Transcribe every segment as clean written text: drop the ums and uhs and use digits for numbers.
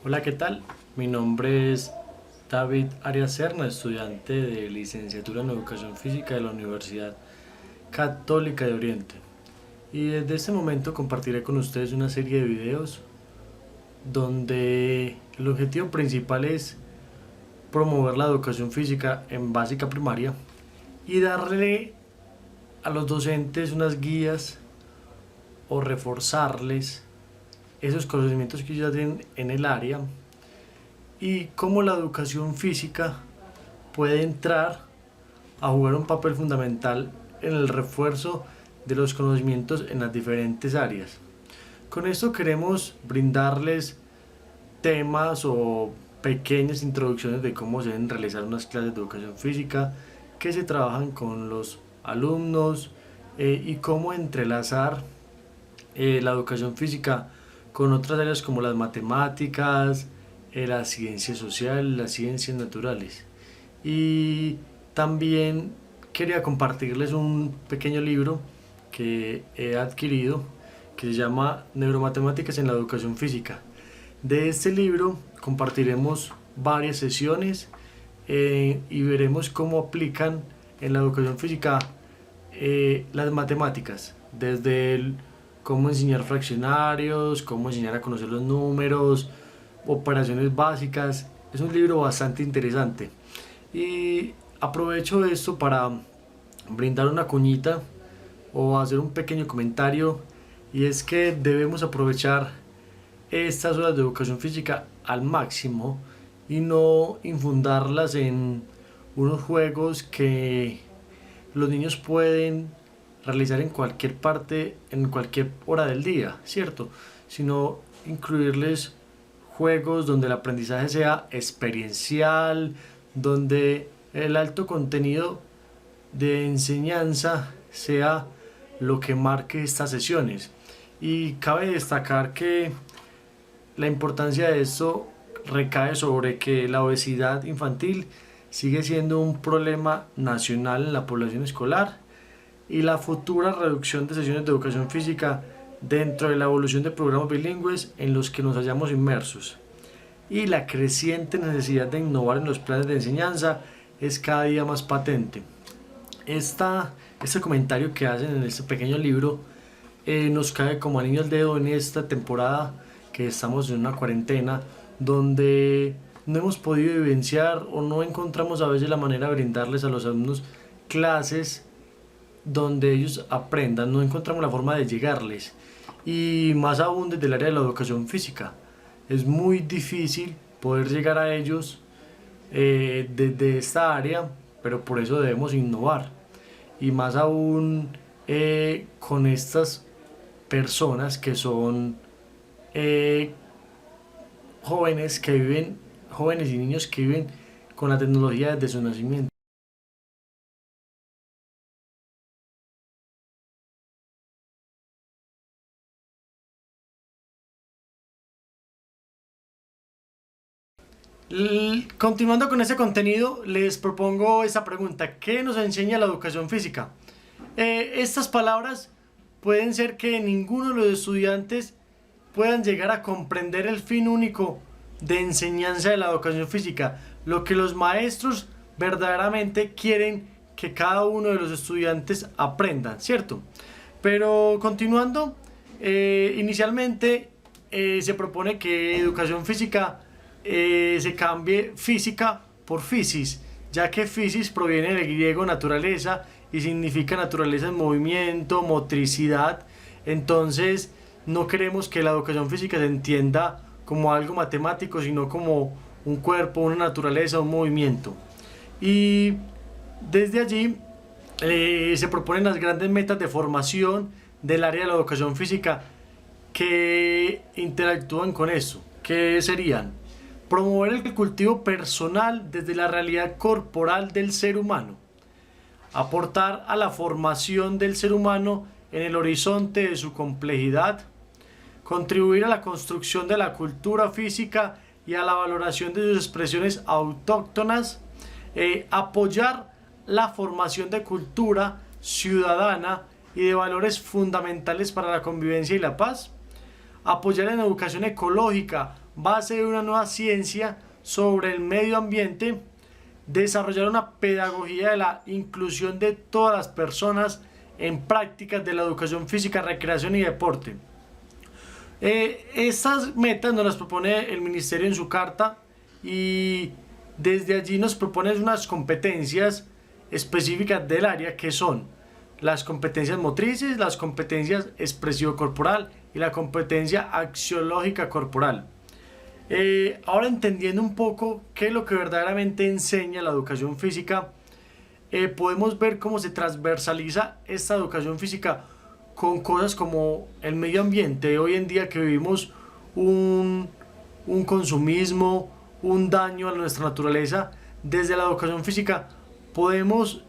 Hola, ¿qué tal? Mi nombre es David Arias Serna, estudiante de licenciatura en Educación Física de la Universidad Católica de Oriente. Y desde este momento compartiré con ustedes una serie de videos donde el objetivo principal es promover la educación física en básica primaria y darle a los docentes unas guías o reforzarles esos conocimientos que ellos ya tienen en el área y cómo la educación física puede entrar a jugar un papel fundamental en el refuerzo de los conocimientos en las diferentes áreas. Con esto queremos brindarles temas o pequeñas introducciones de cómo se deben realizar unas clases de educación física, que se trabajan con los alumnos y cómo entrelazar la educación física con otras áreas como las matemáticas, las ciencias sociales, las ciencias naturales. Y también quería compartirles un pequeño libro que he adquirido que se llama Neuromatemáticas en la Educación Física. De este libro compartiremos varias sesiones y veremos cómo aplican en la educación física las matemáticas, desde cómo enseñar fraccionarios, cómo enseñar a conocer los números, operaciones básicas. Es un libro bastante interesante y aprovecho esto para brindar una cuñita o hacer un pequeño comentario, y es que debemos aprovechar estas horas de educación física al máximo y no infundarlas en unos juegos que los niños pueden realizar en cualquier parte, en cualquier hora del día, ¿cierto? Sino incluirles juegos donde el aprendizaje sea experiencial, donde el alto contenido de enseñanza sea lo que marque estas sesiones. Y cabe destacar que la importancia de esto recae sobre que la obesidad infantil sigue siendo un problema nacional en la población escolar, y la futura reducción de sesiones de educación física dentro de la evolución de programas bilingües en los que nos hallamos inmersos, y la creciente necesidad de innovar en los planes de enseñanza es cada día más patente. Este comentario que hacen en este pequeño libro nos cae como anillo al dedo en esta temporada que estamos en una cuarentena donde no hemos podido vivenciar o no encontramos a veces la manera de brindarles a los alumnos clases donde ellos aprendan, no encontramos la forma de llegarles, y más aún desde el área de la educación física. Es muy difícil poder llegar a ellos desde esta área, pero por eso debemos innovar, y más aún con estas personas que son eh, jóvenes y niños que viven con la tecnología desde su nacimiento. Continuando con ese contenido, les propongo esa pregunta: ¿qué nos enseña la educación física? Estas palabras pueden ser que ninguno de los estudiantes puedan llegar a comprender el fin único de enseñanza de la educación física, lo que los maestros verdaderamente quieren que cada uno de los estudiantes aprendan, ¿cierto? Pero continuando, inicialmente se propone que educación física se cambie física por physis, ya que physis proviene del griego naturaleza y significa naturaleza en movimiento, motricidad. Entonces no queremos que la educación física se entienda como algo matemático, sino como un cuerpo, una naturaleza, un movimiento. Y desde allí se proponen las grandes metas de formación del área de la educación física que interactúan con eso, que serían: promover el cultivo personal desde la realidad corporal del ser humano, aportar a la formación del ser humano en el horizonte de su complejidad, contribuir a la construcción de la cultura física y a la valoración de sus expresiones autóctonas, apoyar la formación de cultura ciudadana y de valores fundamentales para la convivencia y la paz, apoyar en educación ecológica, base de una nueva ciencia sobre el medio ambiente, desarrollar una pedagogía de la inclusión de todas las personas en prácticas de la educación física, recreación y deporte. Estas metas nos las propone el Ministerio en su carta y desde allí nos propone unas competencias específicas del área que son las competencias motrices, las competencias expresivo-corporal y la competencia axiológica corporal. Ahora entendiendo un poco qué es lo que verdaderamente enseña la educación física, podemos ver cómo se transversaliza esta educación física con cosas como el medio ambiente. Hoy en día que vivimos un consumismo, un daño a nuestra naturaleza, desde la educación física podemos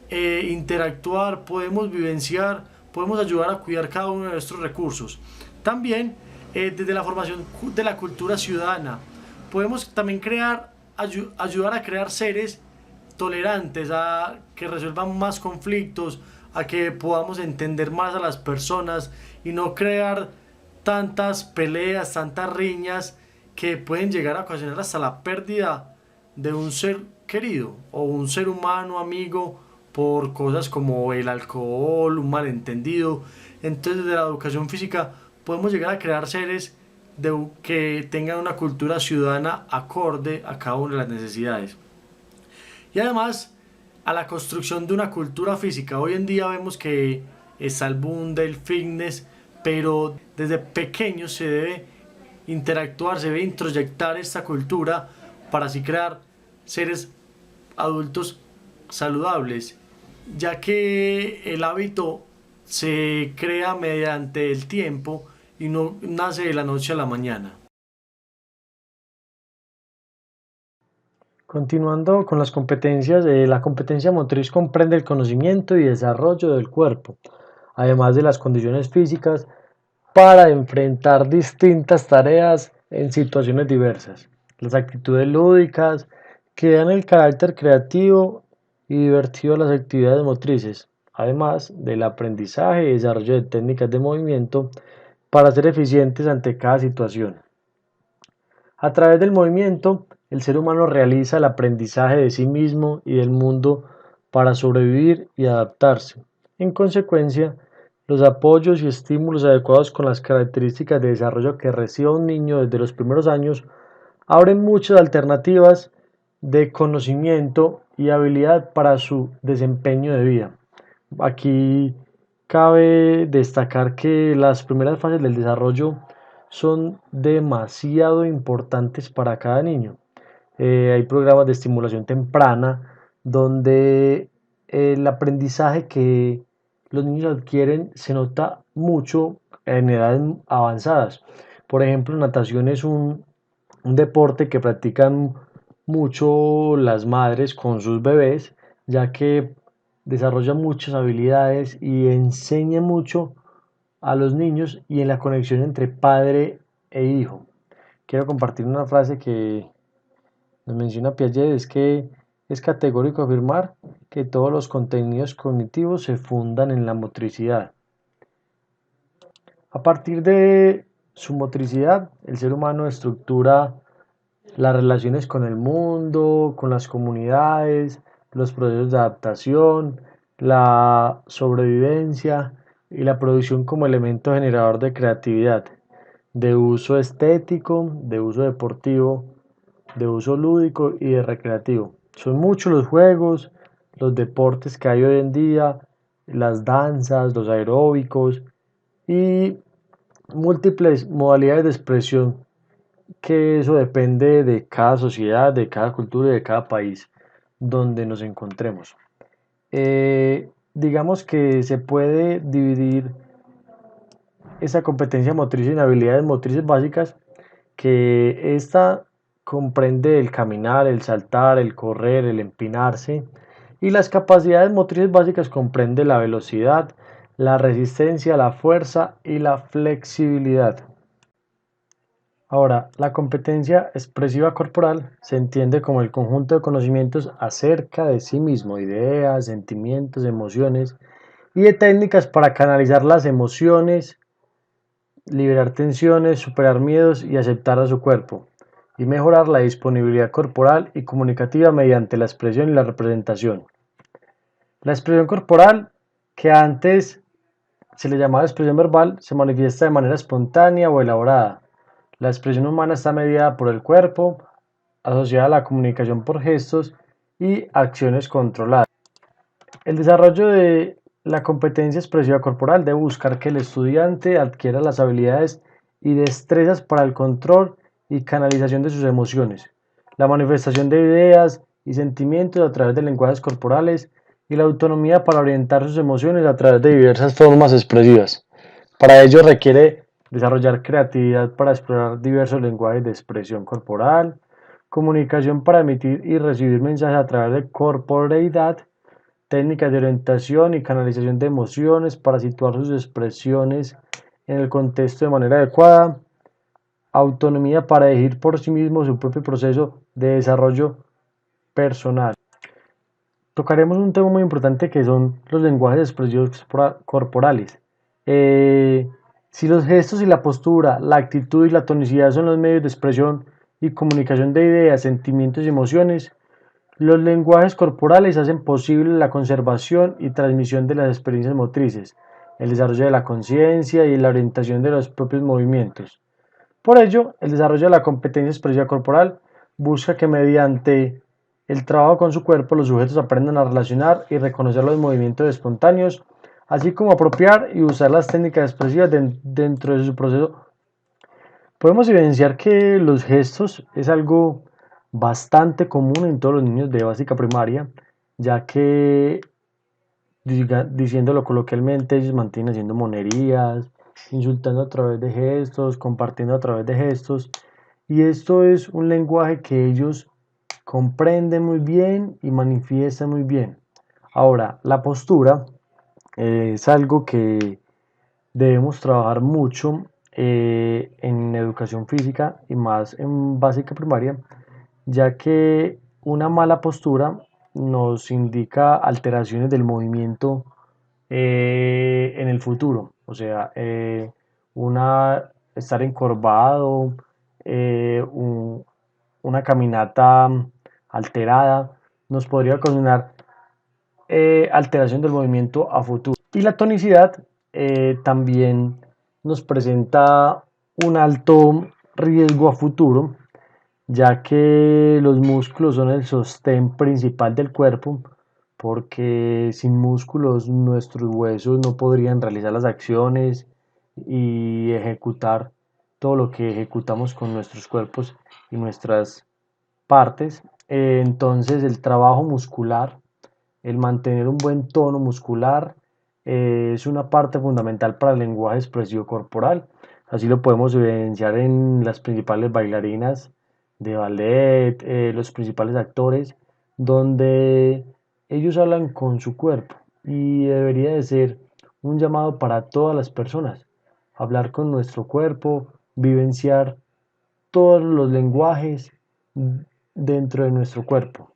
interactuar, podemos vivenciar, podemos ayudar a cuidar cada uno de nuestros recursos. También desde la formación de la cultura ciudadana, podemos también ayudar a crear seres tolerantes, a que resuelvan más conflictos, a que podamos entender más a las personas y no crear tantas peleas, tantas riñas que pueden llegar a ocasionar hasta la pérdida de un ser querido o un ser humano, amigo, por cosas como el alcohol, un malentendido. Entonces, desde la educación física podemos llegar a crear seres que tengan una cultura ciudadana acorde a cada una de las necesidades. Y además, a la construcción de una cultura física. Hoy en día vemos que está el boom del fitness, pero desde pequeños se debe interactuar, se debe introyectar esta cultura para así crear seres adultos saludables, ya que el hábito se crea mediante el tiempo y no nace de la noche a la mañana. Continuando con las competencias, la competencia motriz comprende el conocimiento y desarrollo del cuerpo, además de las condiciones físicas para enfrentar distintas tareas en situaciones diversas. Las actitudes lúdicas que dan el carácter creativo y divertido a las actividades motrices, además del aprendizaje y desarrollo de técnicas de movimiento para ser eficientes ante cada situación. A través del movimiento, el ser humano realiza el aprendizaje de sí mismo y del mundo para sobrevivir y adaptarse. En consecuencia, los apoyos y estímulos adecuados con las características de desarrollo que reciba un niño desde los primeros años abren muchas alternativas de conocimiento y habilidad para su desempeño de vida. Aquí cabe destacar que las primeras fases del desarrollo son demasiado importantes para cada niño. Hay programas de estimulación temprana donde el aprendizaje que los niños adquieren se nota mucho en edades avanzadas. Por ejemplo, natación es un deporte que practican mucho las madres con sus bebés, ya que desarrolla muchas habilidades y enseña mucho a los niños y en la conexión entre padre e hijo. Quiero compartir una frase que nos menciona Piaget, es que es categórico afirmar que todos los contenidos cognitivos se fundan en la motricidad. A partir de su motricidad, el ser humano estructura las relaciones con el mundo, con las comunidades, los procesos de adaptación, la sobrevivencia y la producción como elemento generador de creatividad, de uso estético, de uso deportivo, de uso lúdico y de recreativo. Son muchos los juegos, los deportes que hay hoy en día, las danzas, los aeróbicos y múltiples modalidades de expresión que eso depende de cada sociedad, de cada cultura y de cada país donde nos encontremos. Digamos que se puede dividir esa competencia motriz en habilidades motrices básicas, que esta comprende el caminar, el saltar, el correr, el empinarse, y las capacidades motrices básicas comprende la velocidad, la resistencia, la fuerza y la flexibilidad. Ahora, la competencia expresiva corporal se entiende como el conjunto de conocimientos acerca de sí mismo, ideas, sentimientos, emociones y de técnicas para canalizar las emociones liberar tensiones, superar miedos y aceptar a su cuerpo, y mejorar la disponibilidad corporal y comunicativa mediante la expresión y la representación. La expresión corporal, que antes se le llamaba expresión verbal, se manifiesta de manera espontánea o elaborada. La expresión humana está mediada por el cuerpo, asociada a la comunicación por gestos y acciones controladas. El desarrollo de la competencia expresiva corporal debe buscar que el estudiante adquiera las habilidades y destrezas para el control y canalización de sus emociones, la manifestación de ideas y sentimientos a través de lenguajes corporales y la autonomía para orientar sus emociones a través de diversas formas expresivas. Para ello requiere desarrollar creatividad para explorar diversos lenguajes de expresión corporal, comunicación para emitir y recibir mensajes a través de corporeidad, técnicas de orientación y canalización de emociones para situar sus expresiones en el contexto de manera adecuada, autonomía para elegir por sí mismo su propio proceso de desarrollo personal. Tocaremos un tema muy importante que son los lenguajes expresivos corporales. Si los gestos y la postura, la actitud y la tonicidad son los medios de expresión y comunicación de ideas, sentimientos y emociones, los lenguajes corporales hacen posible la conservación y transmisión de las experiencias motrices, el desarrollo de la conciencia y la orientación de los propios movimientos. Por ello, el desarrollo de la competencia expresiva corporal busca que mediante el trabajo con su cuerpo los sujetos aprendan a relacionar y reconocer los movimientos espontáneos, así como apropiar y usar las técnicas expresivas dentro de su proceso. Podemos evidenciar que los gestos es algo bastante común en todos los niños de básica primaria, ya que, diciéndolo coloquialmente, ellos mantienen haciendo monerías, insultando a través de gestos, compartiendo a través de gestos, y esto es un lenguaje que ellos comprenden muy bien y manifiestan muy bien. Ahora, la postura es algo que debemos trabajar mucho en educación física y más en básica primaria, ya que una mala postura nos indica alteraciones del movimiento en el futuro, o sea, estar encorvado, una caminata alterada, nos podría ocasionar alteración del movimiento a futuro. Y la tonicidad también nos presenta un alto riesgo a futuro, ya que los músculos son el sostén principal del cuerpo, porque sin músculos nuestros huesos no podrían realizar las acciones y ejecutar todo lo que ejecutamos con nuestros cuerpos y nuestras partes. Entonces el trabajo muscular, el mantener un buen tono muscular, es una parte fundamental para el lenguaje expresivo corporal. Así lo podemos evidenciar en las principales bailarinas de ballet, los principales actores, donde ellos hablan con su cuerpo, y debería de ser un llamado para todas las personas, hablar con nuestro cuerpo, vivenciar todos los lenguajes dentro de nuestro cuerpo.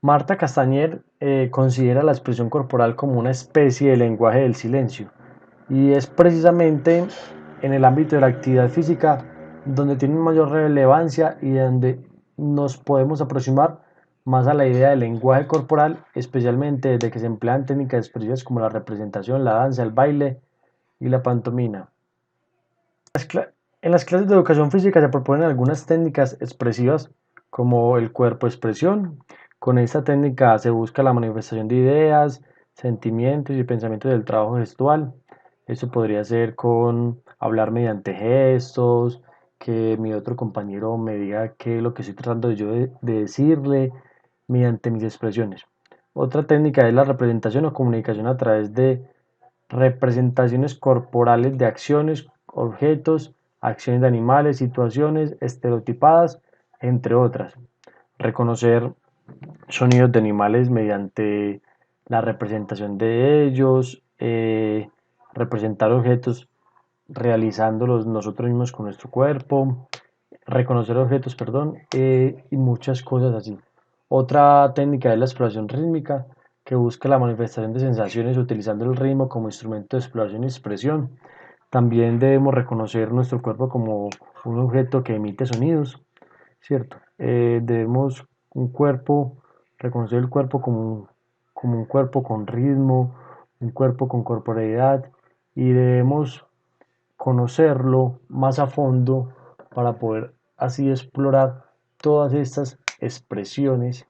Marta Castañer considera la expresión corporal como una especie de lenguaje del silencio, y es precisamente en el ámbito de la actividad física donde tiene mayor relevancia y donde nos podemos aproximar más a la idea del lenguaje corporal, especialmente desde que se emplean técnicas expresivas como la representación, la danza, el baile y la pantomima. En las clases de educación física se proponen algunas técnicas expresivas como el cuerpo expresión. Con esta técnica se busca la manifestación de ideas, sentimientos y pensamientos del trabajo gestual. Esto podría ser con hablar mediante gestos, que mi otro compañero me diga qué es lo que estoy tratando de decirle mediante mis expresiones. Otra técnica es la representación o comunicación a través de representaciones corporales de acciones, objetos, acciones de animales, situaciones estereotipadas, entre otras. Reconocer sonidos de animales mediante la representación de ellos, representar objetos realizándolos nosotros mismos con nuestro cuerpo, reconocer objetos, perdón, y muchas cosas así. Otra técnica es la exploración rítmica, que busca la manifestación de sensaciones utilizando el ritmo como instrumento de exploración y expresión. También debemos reconocer nuestro cuerpo como un objeto que emite sonidos, ¿cierto? Debemos reconocer el cuerpo como un cuerpo con ritmo, un cuerpo con corporeidad, y debemos conocerlo más a fondo para poder así explorar todas estas expresiones